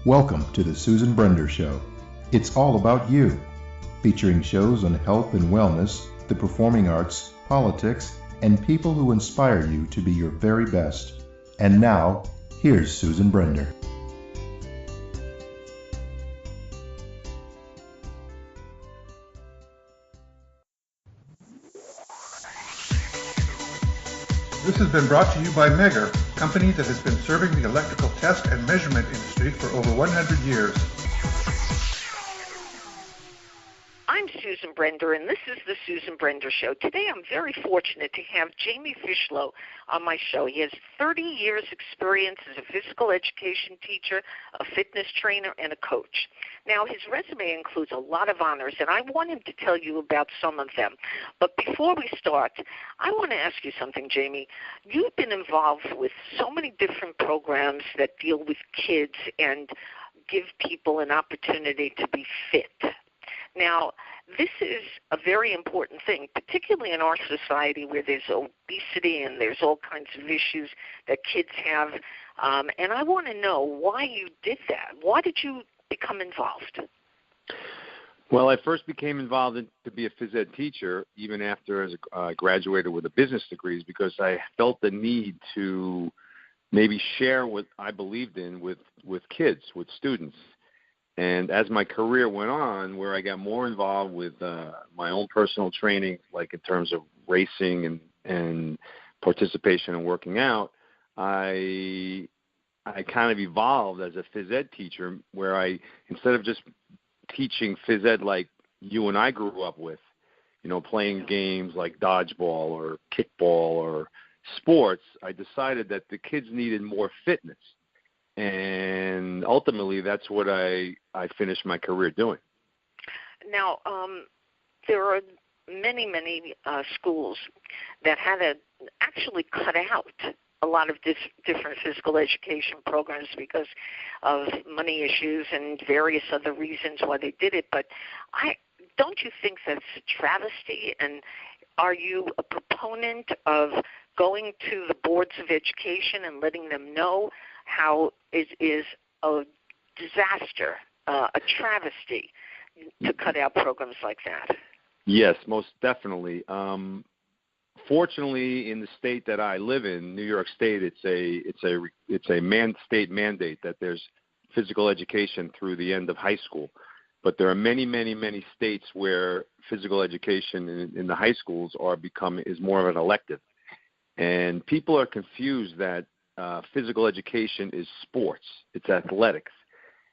Welcome to the Susan Brender Show. It's all about you, featuring shows on health and wellness, the performing arts, politics, and people who inspire you to be your very best. And now, here's Susan Brender. This has been brought to you by Megger, a company that has been serving the electrical test and measurement industry for over 100 years. I'm Susan Brender, and this is the Susan Brender Show. Today I'm very fortunate to have Jamie Fishlow on my show. He has 30 years' experience as a physical education teacher, a fitness trainer, and a coach. Now, his resume includes a lot of honors, and I want him to tell you about some of them. But before we start, I want to ask you something, Jamie. You've been involved with so many different programs that deal with kids and give people an opportunity to be fit. Now, this is a very important thing, particularly in our society where there's obesity and there's all kinds of issues that kids have. And I want to know why you did that. Why did you become involved? Well, I first became involved to be a phys ed teacher even after I graduated with a business degree because I felt the need to maybe share what I believed in with kids, with students. And as my career went on, where I got more involved with my own personal training, like in terms of racing and participation and working out, I kind of evolved as a phys ed teacher where I, instead of just teaching phys ed like you and I grew up with, you know, playing games like dodgeball or kickball or sports, I decided that the kids needed more fitness. And ultimately, that's what I finished my career doing. Now, there are many schools that had to actually cut out a lot of different physical education programs because of money issues and various other reasons why they did it. But don't you think that's a travesty? And are you a proponent of going to the boards of education and letting them know how it is a disaster, a travesty to cut out programs like that? Yes, most definitely. Fortunately, in the state that I live in, New York State, it's a state mandate that there's physical education through the end of high school. But there are many states where physical education in the high schools is more of an elective, and people are confused that physical education is sports. It's athletics.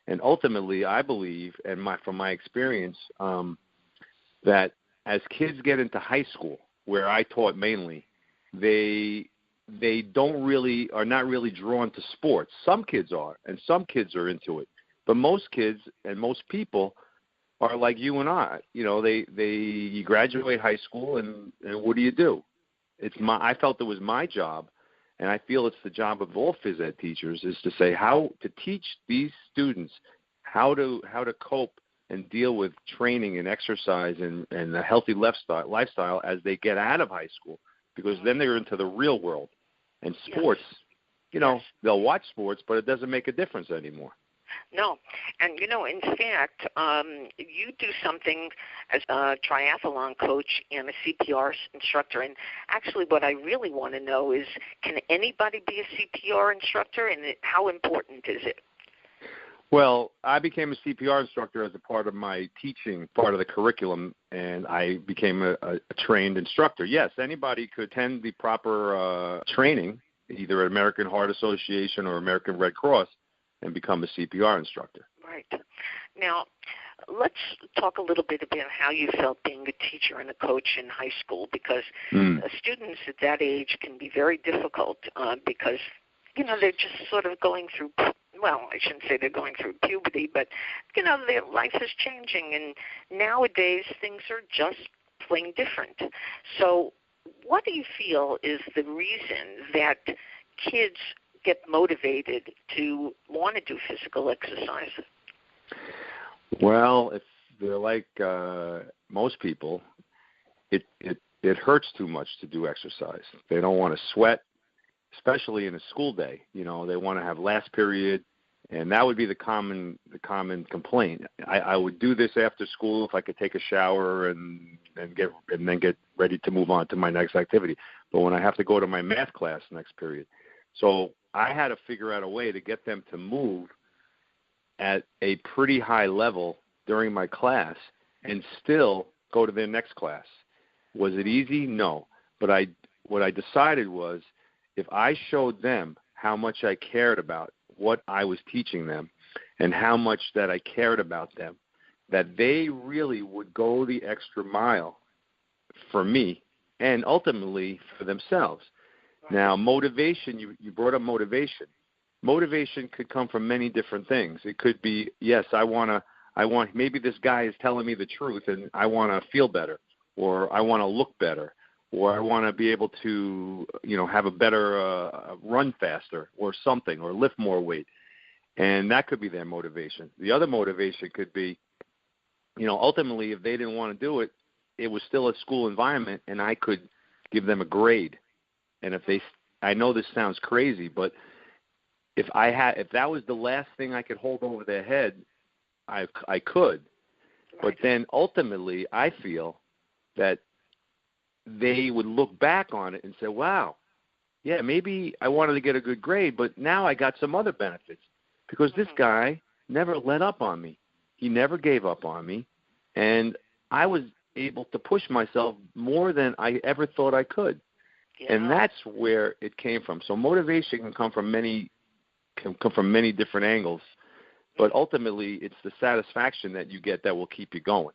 And ultimately, I believe, and from my experience, that as kids get into high school, where I taught mainly, they are not really drawn to sports. Some kids are, and some kids are into it. But most kids and most people are like you and I. You know, you graduate high school, and what do? I felt it was my job. And I feel it's the job of all phys ed teachers is to say how to teach these students how to cope and deal with training and exercise and a healthy lifestyle as they get out of high school, because then they're into the real world. And sports, they'll watch sports, but it doesn't make a difference anymore. No. And, in fact, you do something as a triathlon coach and a CPR instructor. And actually what I really want to know is, can anybody be a CPR instructor, and how important is it? Well, I became a CPR instructor as a part of my teaching, part of the curriculum, and I became a trained instructor. Yes, anybody could attend the proper training, either at American Heart Association or American Red Cross, and become a CPR instructor. Right. Now, let's talk a little bit about how you felt being a teacher and a coach in high school, because students at that age can be very difficult because, they're just sort of going through, well, I shouldn't say they're going through puberty, but, their life is changing, and nowadays things are just plain different. So what do you feel is the reason that kids get motivated to want to do physical exercise? Well, if they're like most people, it hurts too much to do exercise. They don't want to sweat, especially in a school day. They want to have last period And that would be the common complaint. I would do this after school if I could take a shower and then get ready to move on to my next activity. But when I have to go to my math class next period, so I had to figure out a way to get them to move at a pretty high level during my class and still go to their next class. Was it easy? No. But what I decided was if I showed them how much I cared about what I was teaching them and how much that I cared about them, that they really would go the extra mile for me and ultimately for themselves. Now, motivation, you brought up motivation. Motivation could come from many different things. It could be, yes, maybe this guy is telling me the truth and I want to feel better, or I want to look better, or I want to be able to, have a better run faster or something, or lift more weight. And that could be their motivation. The other motivation could be, ultimately, if they didn't want to do it, it was still a school environment and I could give them a grade. And I know this sounds crazy, but if that was the last thing I could hold over their head, I could. Right. But then ultimately, I feel that they would look back on it and say, wow, yeah, maybe I wanted to get a good grade, but now I got some other benefits because this guy never let up on me. He never gave up on me, and I was able to push myself more than I ever thought I could. Yeah. And that's where it came from. So motivation can come from many different angles, but ultimately it's the satisfaction that you get that will keep you going.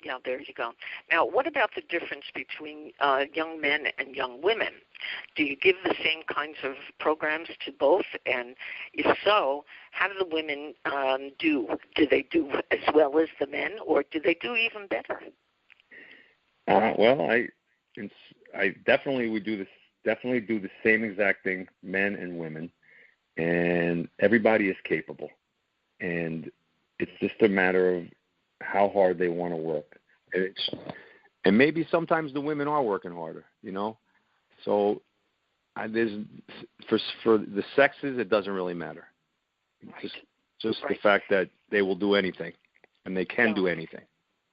Yeah, there you go. Now, what about the difference between young men and young women? Do you give the same kinds of programs to both? And if so, how do the women do? Do they do as well as the men, or do they do even better? Well, I definitely would do the same exact thing, men and women, and everybody is capable, and it's just a matter of how hard they want to work. And maybe sometimes the women are working harder, So for the sexes, it doesn't really matter. Right. Just right. The fact that they will do anything, and they can do anything.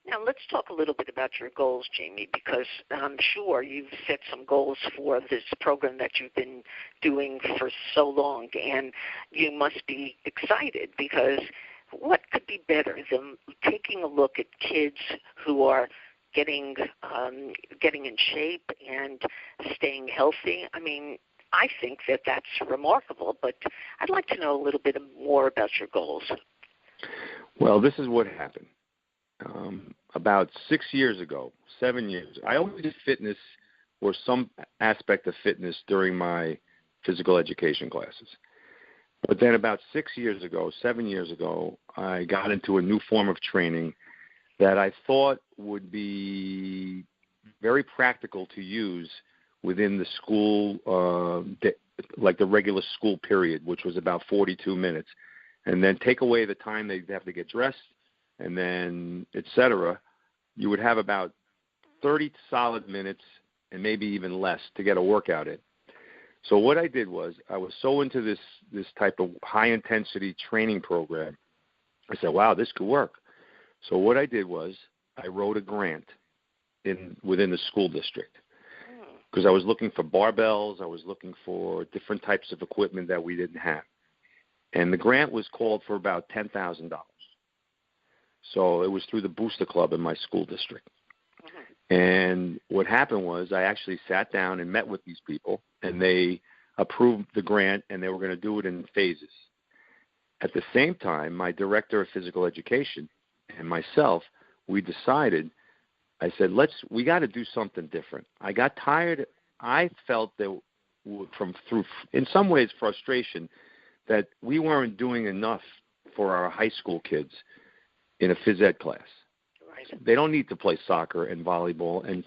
Now, let's talk a little bit about your goals, Jamie, because I'm sure you've set some goals for this program that you've been doing for so long, and you must be excited because what could be better than taking a look at kids who are getting in shape and staying healthy? I mean, I think that that's remarkable, but I'd like to know a little bit more about your goals. Well, this is what happened. About 7 years, I always did fitness or some aspect of fitness during my physical education classes. But then about 7 years ago, I got into a new form of training that I thought would be very practical to use within the school, like the regular school period, which was about 42 minutes, and then take away the time they'd have to get dressed, and then et cetera. You would have about 30 solid minutes and maybe even less to get a workout in. So what I did was I was so into this type of high-intensity training program, I said, wow, this could work. So what I did was I wrote a grant within the school district because I was looking for barbells. I was looking for different types of equipment that we didn't have. And the grant was called for about $10,000. So it was through the Booster Club in my school district. And what happened was I actually sat down and met with these people, and they approved the grant, and they were going to do it in phases. At the same time, my director of physical education and myself, we decided, I said, we got to do something different. I got tired. I felt that through in some ways frustration that we weren't doing enough for our high school kids in a phys ed class. Right. They don't need to play soccer and volleyball. And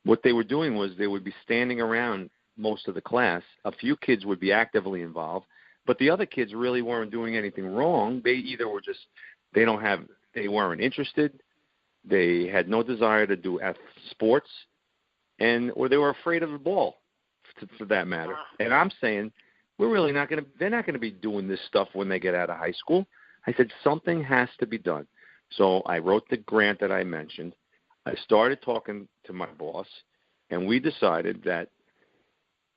what they were doing was they would be standing around most of the class. A few kids would be actively involved, but the other kids really weren't doing anything wrong. They either were they weren't interested, they had no desire to do sports, or they were afraid of the ball, for that matter. And I'm saying, they're not going to be doing this stuff when they get out of high school. I said, something has to be done. So I wrote the grant that I mentioned. I started talking to my boss, and we decided that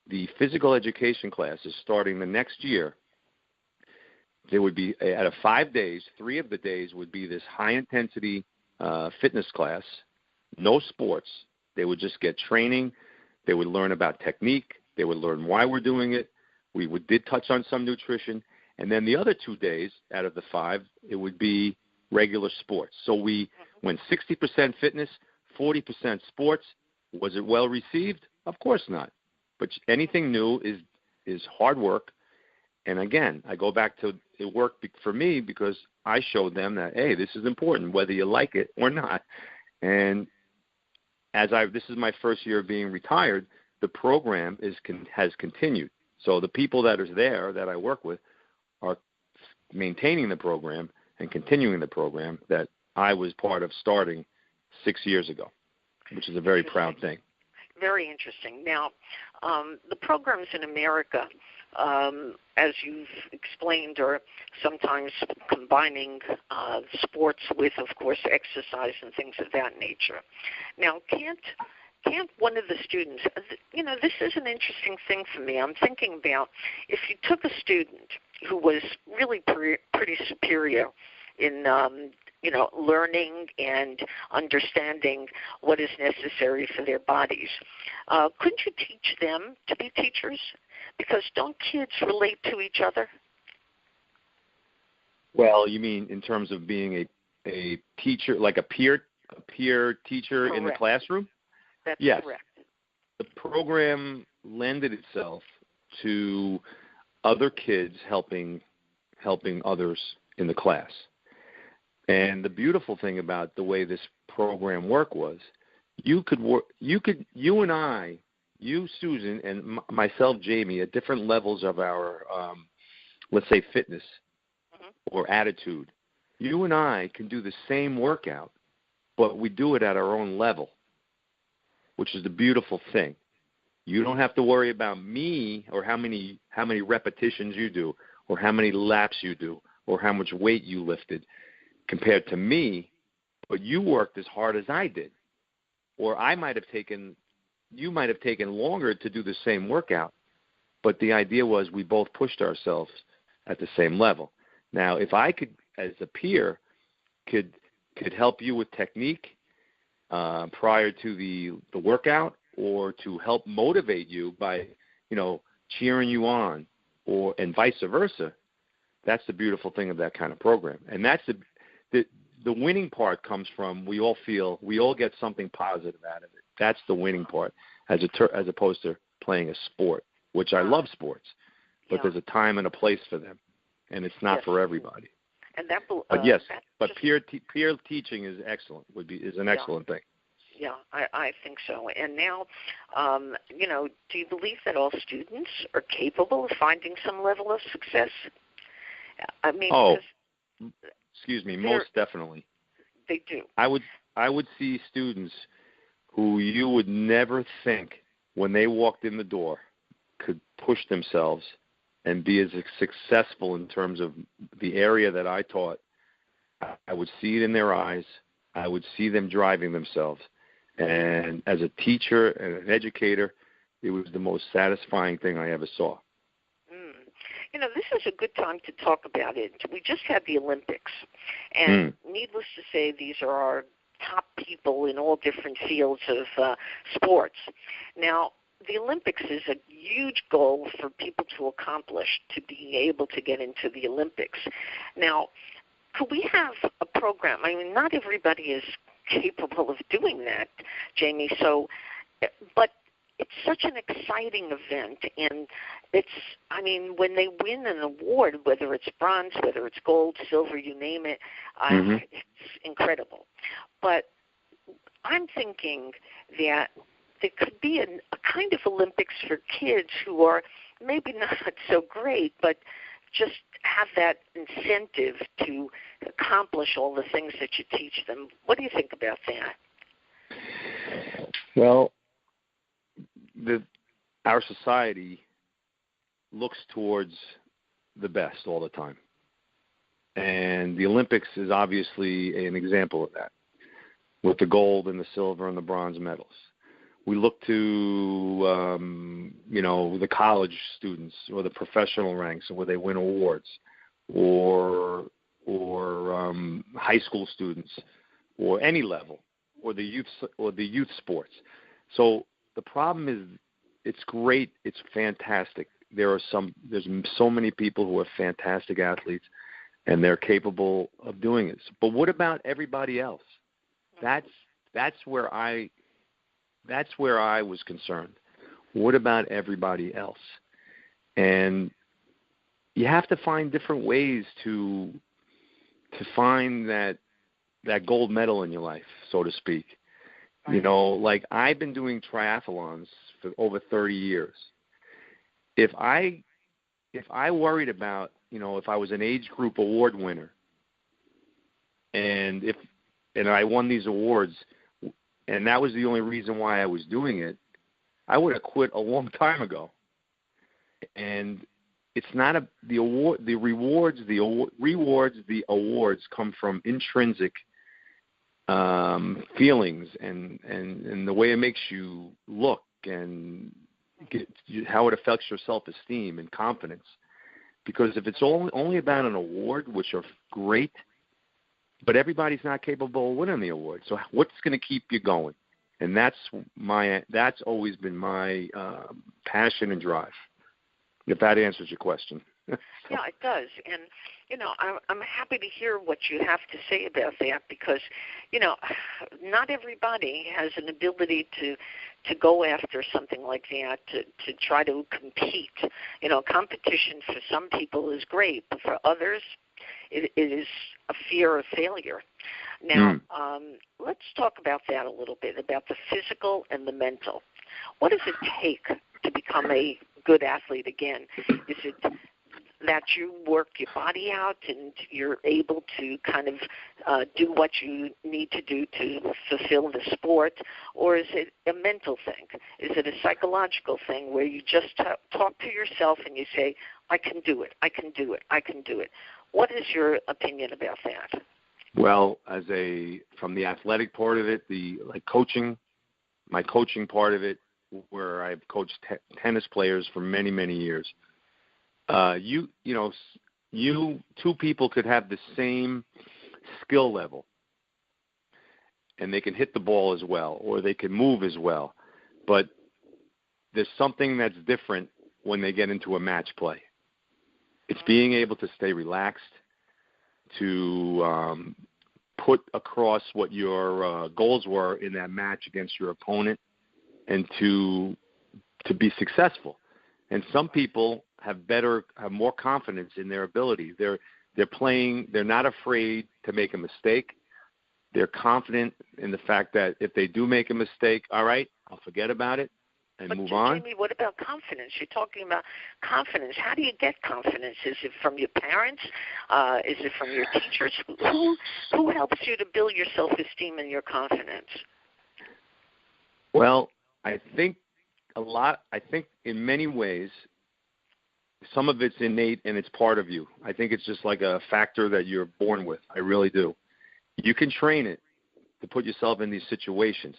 the physical education classes starting the next year, there would be, out of 5 days, 3 of the days would be this high-intensity fitness class, no sports. They would just get training. They would learn about technique. They would learn why we're doing it. We did touch on some nutrition. And then the other 2 days out of the 5, it would be regular sports. So we went 60% fitness, 40% sports. Was it well received? Of course not. But anything new is hard work. And again, I go back to it worked for me because I showed them that, hey, this is important, whether you like it or not. And this is my first year of being retired, the program has continued. So the people that are there that I work with are maintaining the program and continuing the program that I was part of starting 6 years ago, which is a very proud thing. Very interesting. Now, the programs in America, as you've explained, are sometimes combining sports with, of course, exercise and things of that nature. Now, can't one of the students, this is an interesting thing for me. I'm thinking about if you took a student who was really pretty superior in learning and understanding what is necessary for their bodies. Couldn't you teach them to be teachers? Because don't kids relate to each other? Well, you mean in terms of being a teacher, like a peer teacher Correct. In the classroom? That's yes. Correct. The program lended itself to other kids helping others in the class. And the beautiful thing about the way this program worked was you and I, you, Susan, and myself, Jamie, at different levels of our, let's say, fitness or attitude, you and I can do the same workout, but we do it at our own level, which is the beautiful thing. You don't have to worry about me or how many repetitions you do or how many laps you do or how much weight you lifted compared to me, but you worked as hard as I did. Or you might have taken longer to do the same workout, but the idea was we both pushed ourselves at the same level. Now, if I could, as a peer, could help you with technique prior to the workout, or to help motivate you by, cheering you on, and vice versa, that's the beautiful thing of that kind of program. And that's the winning part comes from we all get something positive out of it. That's the winning part, as opposed to playing a sport, which I love sports, but there's a time and a place for them, and it's not for everybody. And but peer teaching is excellent. Is an excellent thing. Yeah, I think so. And now, do you believe that all students are capable of finding some level of success? I mean, excuse me, most definitely. They do. I would see students who you would never think when they walked in the door could push themselves and be as successful in terms of the area that I taught. I would see it in their eyes. I would see them driving themselves. And as a teacher and an educator, it was the most satisfying thing I ever saw. This is a good time to talk about it. We just had the Olympics, and needless to say, these are our top people in all different fields of sports. Now, the Olympics is a huge goal for people to accomplish, to be able to get into the Olympics. Now, could we have a program? I mean, not everybody is capable of doing that, Jamie, but it's such an exciting event, and when they win an award, whether it's bronze, whether it's gold, silver, you name it, it's incredible. But I'm thinking that there could be a kind of Olympics for kids who are maybe not so great, but just have that incentive to accomplish all the things that you teach them. What do you think about that? Well, our society looks towards the best all the time. And the Olympics is obviously an example of that, with the gold and the silver and the bronze medals. We look to, the college students or the professional ranks where they win awards, or high school students, or any level, or the youth sports. So the problem is, it's great, it's fantastic. There's so many people who are fantastic athletes, and they're capable of doing it. But what about everybody else? That's where I was concerned. What about everybody else? And you have to find different ways to find that gold medal in your life, so to speak. Right. Like I've been doing triathlons for over 30 years. If I worried about, if I was an age group award winner, and I won these awards, and that was the only reason why I was doing it, I would have quit a long time ago. And it's not the awards come from intrinsic feelings and the way it makes you look and how it affects your self-esteem and confidence. Because if it's only about an award, which are great, but everybody's not capable of winning the award. So what's going to keep you going? And that's always been my passion and drive. If that answers your question. Yeah, it does. And, I'm happy to hear what you have to say about that because, not everybody has an ability to go after something like that, to try to compete. Competition for some people is great, but for others, it is a fear of failure. Now, let's talk about that a little bit, about the physical and the mental. What does it take to become a good athlete again? Is it that you work your body out and you're able to kind of do what you need to do to fulfill the sport, or is it a mental thing? Is it a psychological thing where you just talk to yourself and you say, I can do it, I can do it, I can do it? What is your opinion about that? Well, from the athletic part of it, my coaching part of it, where I've coached tennis players for many, many years. Two people could have the same skill level, and they can hit the ball as well, or they can move as well. But there's something that's different when they get into a match play. It's being able to stay relaxed, to put across what your goals were in that match against your opponent, and to be successful. And some people have more confidence in their ability. They're playing. They're not afraid to make a mistake. They're confident in the fact that if they do make a mistake, all right, I'll forget about it and move on. Jamie, what about confidence? You're talking about confidence. How do you get confidence? Is it from your parents? Is it from your teachers? Who helps you to build your self-esteem and your confidence? Well, I think in many ways, some of it's innate and it's part of you. I think it's just like a factor that you're born with. I really do. You can train it to put yourself in these situations.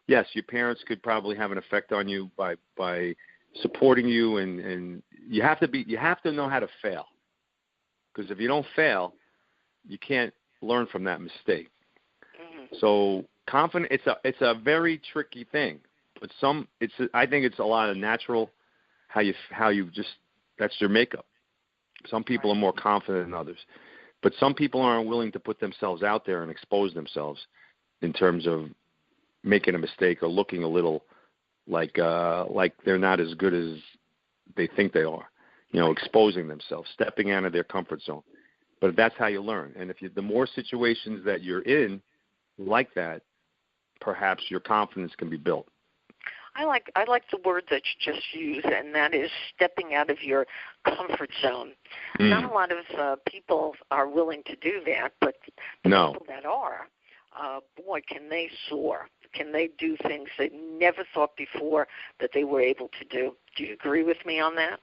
Yes, your parents could probably have an effect on you by supporting you, and you have to know how to fail. Because if you don't fail, you can't learn from that mistake. Mm-hmm. So confidence, it's a very tricky thing. But I think it's a lot of natural, how you just, that's your makeup. Some people are more confident than others, but some people aren't willing to put themselves out there and expose themselves in terms of making a mistake or looking a little like they're not as good as they think they are. Exposing themselves, stepping out of their comfort zone. But that's how you learn. And the more situations that you're in like that, perhaps your confidence can be built. I like the word that you just used, and that is stepping out of your comfort zone. Not a lot of people are willing to do that, but the people that are, boy, can they soar. Can they do things they never thought before that they were able to do? Do you agree with me on that?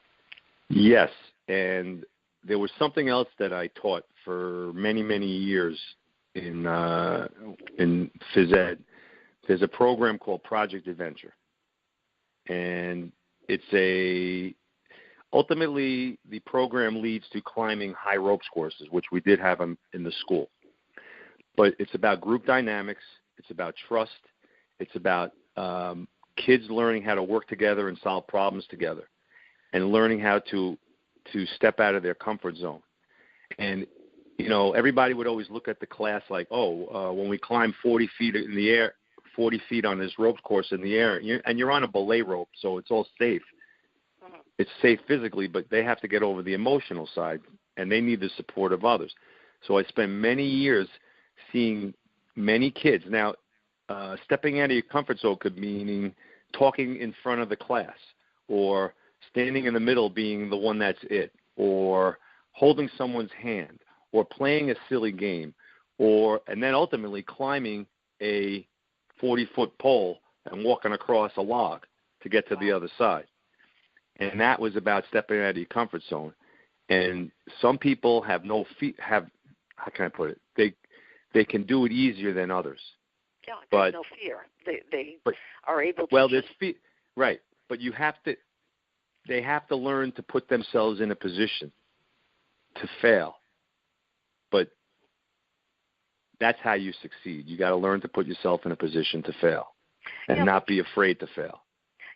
Yes, and there was something else that I taught for many, many years in phys ed. There's a program called Project Adventure, and ultimately the program leads to climbing high ropes courses, which we did have in the school. But it's about group dynamics. It's about trust. It's about kids learning how to work together and solve problems together, and learning how to step out of their comfort zone. And, everybody would always look at the class like, when we climb 40 feet in the air, 40 feet on this rope course in the air, and you're on a belay rope, so it's all safe. Mm-hmm. It's safe physically, but they have to get over the emotional side, and they need the support of others. So I spent many years seeing many kids. Now, stepping out of your comfort zone could mean talking in front of the class, or standing in the middle being the one that's it, or holding someone's hand, or playing a silly game, and then ultimately climbing a 40-foot pole and walking across a log to get to the other side. And that was about stepping out of your comfort zone. And some people have how can I put it? They can do it easier than others. Yeah, there's no fear. They are able to. Well, there's fear, right? But they have to learn to put themselves in a position to fail. But that's how you succeed. You got to learn to put yourself in a position to fail, and not be afraid to fail.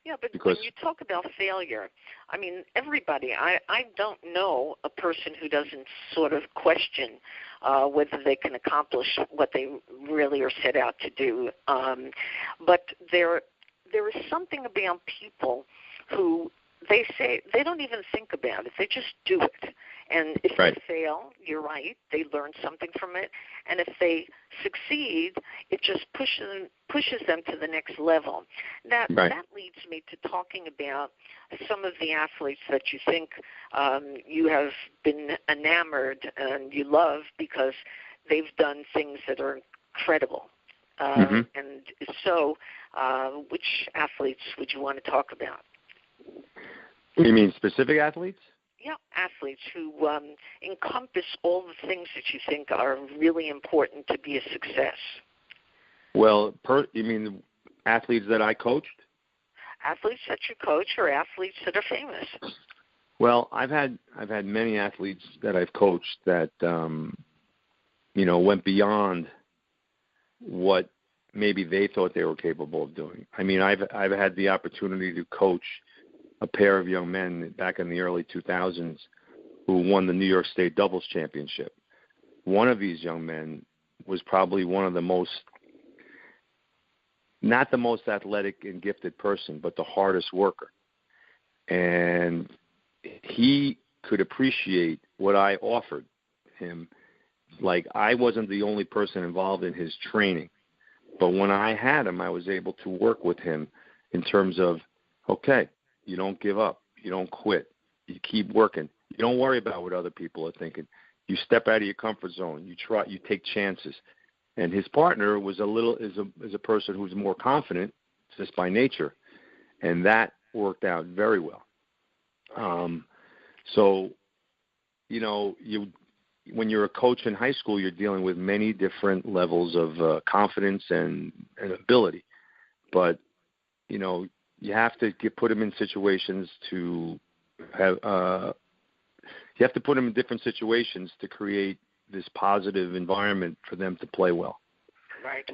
Yeah, but when you talk about failure, I mean, everybody, I don't know a person who doesn't sort of question whether they can accomplish what they really are set out to do. But there is something about people who they say they don't even think about it. They just do it. And if they fail, you're right, they learn something from it. And if they succeed, it just pushes them to the next level. That leads me to talking about some of the athletes that you think you have been enamored and you love because they've done things that are incredible. And so which athletes would you want to talk about? You mean specific athletes? Yeah, athletes who encompass all the things that you think are really important to be a success. Well, you mean athletes that I coached? Athletes that you coach, or athletes that are famous? Well, I've had many athletes that I've coached that went beyond what maybe they thought they were capable of doing. I mean, I've had the opportunity to coach a pair of young men back in the early 2000s who won the New York State doubles championship. One of these young men was probably one of the not the most athletic and gifted person, but the hardest worker. And he could appreciate what I offered him. Like, I wasn't the only person involved in his training. But when I had him, I was able to work with him in terms of, okay, you don't give up. You don't quit. You keep working. You don't worry about what other people are thinking. You step out of your comfort zone. You try. You take chances. And his partner was is a person who's more confident, just by nature, and that worked out very well. So, when you're a coach in high school, you're dealing with many different levels of confidence and ability, but you have to put them in situations to have. You have to put them in different situations to create this positive environment for them to play well. Right.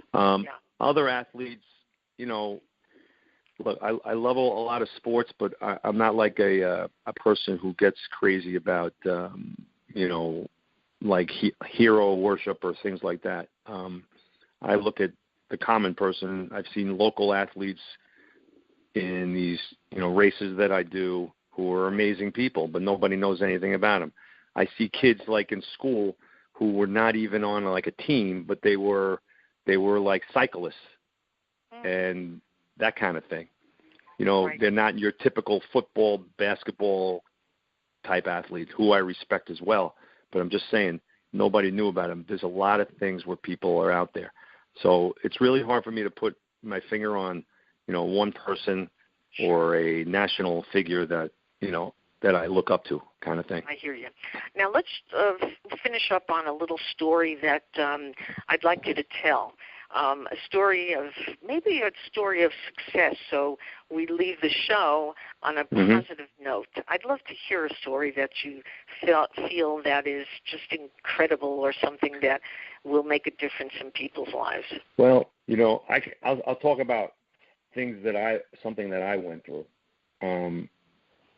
Other athletes, look, I love a lot of sports, but I'm not like a person who gets crazy about, like hero worship or things like that. I look at the common person. I've seen local athletes in these, races that I do who are amazing people, but nobody knows anything about them. I see kids like in school who were not even on like a team, but they were like cyclists and that kind of thing. They're not your typical football, basketball type athlete, who I respect as well. But I'm just saying, nobody knew about them. There's a lot of things where people are out there. So it's really hard for me to put my finger on, one person or a national figure that, that I look up to, kind of thing. I hear you. Now let's finish up on a little story that I'd like you to tell. A story of success, so we leave the show on a positive note. I'd love to hear a story that you feel that is just incredible, or something that will make a difference in people's lives. Well, I'll talk about something that I went through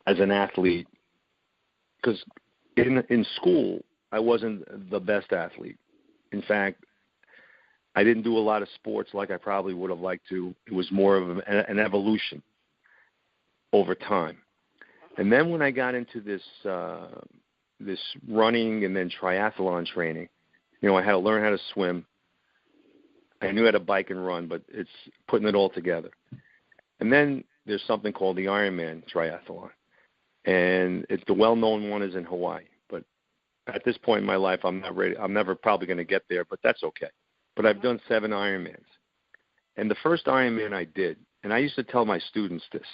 as an athlete, because in school I wasn't the best athlete. In fact, I didn't do a lot of sports like I probably would have liked to. It was more of an evolution over time. And then when I got into this running and then triathlon training, I had to learn how to swim. I knew how to bike and run, but it's putting it all together. And then there's something called the Ironman Triathlon. And the well-known one is in Hawaii. But at this point in my life, I'm not ready. I'm never probably going to get there, but that's okay. But I've done 7 Ironmans. And the first Ironman I did, and I used to tell my students this,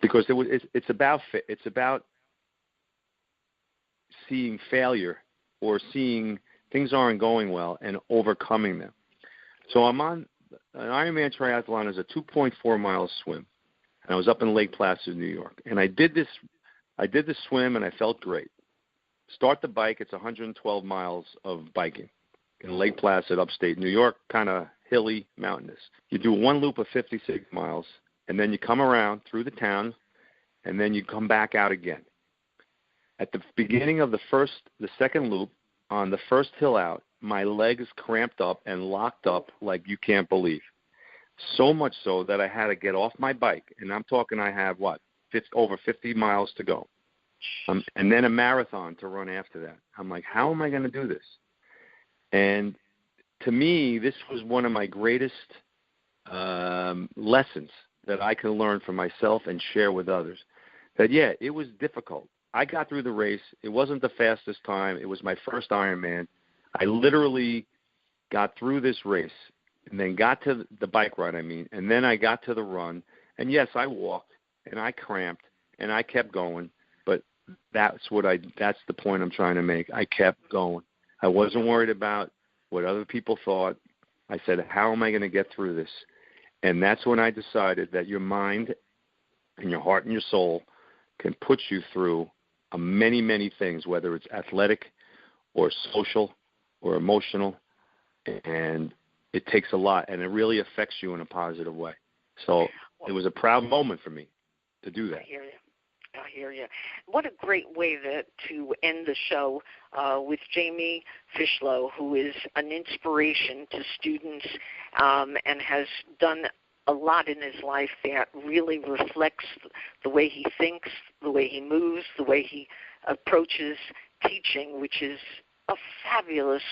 because it's about seeing failure or seeing things aren't going well and overcoming them. So I'm on an Ironman Triathlon is a 2.4 mile swim, and I was up in Lake Placid, New York. And I did this swim, and I felt great. Start the bike, it's 112 miles of biking in Lake Placid, upstate New York, kind of hilly, mountainous. You do one loop of 56 miles, and then you come around through the town, and then you come back out again. At the beginning of the second loop, on the first hill out, my legs cramped up and locked up like you can't believe. So much so that I had to get off my bike, and I'm talking I have, over 50 miles to go. And then a marathon to run after that. I'm like, how am I going to do this? And to me, this was one of my greatest lessons that I can learn for myself and share with others. That, it was difficult. I got through the race. It wasn't the fastest time. It was my first Ironman. I literally got through this race and then got to the bike ride, and then I got to the run. And, yes, I walked, and I cramped, and I kept going. But that's the point I'm trying to make. I kept going. I wasn't worried about what other people thought. I said, how am I going to get through this? And that's when I decided that your mind and your heart and your soul can put you through many, many things, whether it's athletic or social or emotional. And it takes a lot, and it really affects you in a positive way. So it was a proud moment for me to do that. I hear you. What a great way to end the show with Jamie Fishlow, who is an inspiration to students and has done a lot in his life that really reflects the way he thinks, the way he moves, the way he approaches teaching, which is a fabulous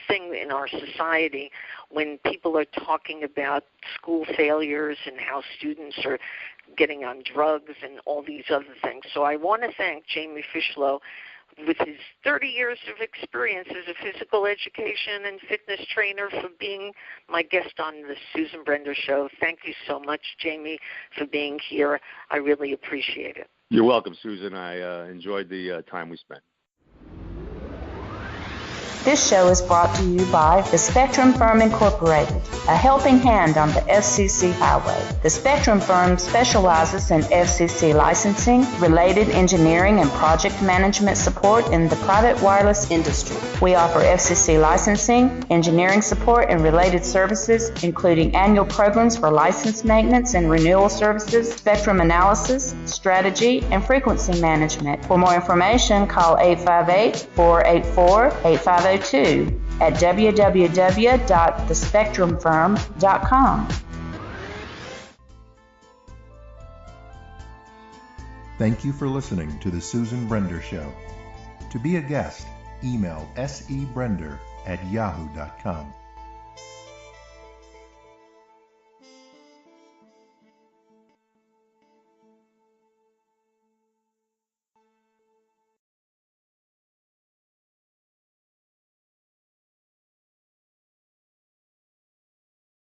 thing in our society when people are talking about school failures and how students are getting on drugs and all these other things. So I want to thank Jamie Fishlow with his 30 years of experience as a physical education and fitness trainer for being my guest on the Susan Brender Show. Thank you so much, Jamie, for being here. I really appreciate it. You're welcome, Susan. I enjoyed the time we spent. This show is brought to you by the Spectrum Firm Incorporated, a helping hand on the FCC highway. The Spectrum Firm specializes in FCC licensing, related engineering, and project management support in the private wireless industry. We offer FCC licensing, engineering support, and related services, including annual programs for license maintenance and renewal services, spectrum analysis, strategy, and frequency management. For more information, call 858-484-8502 at www.thespectrumfirm.com. Thank you for listening to The Susan Brender Show. To be a guest, email sebrender@yahoo.com.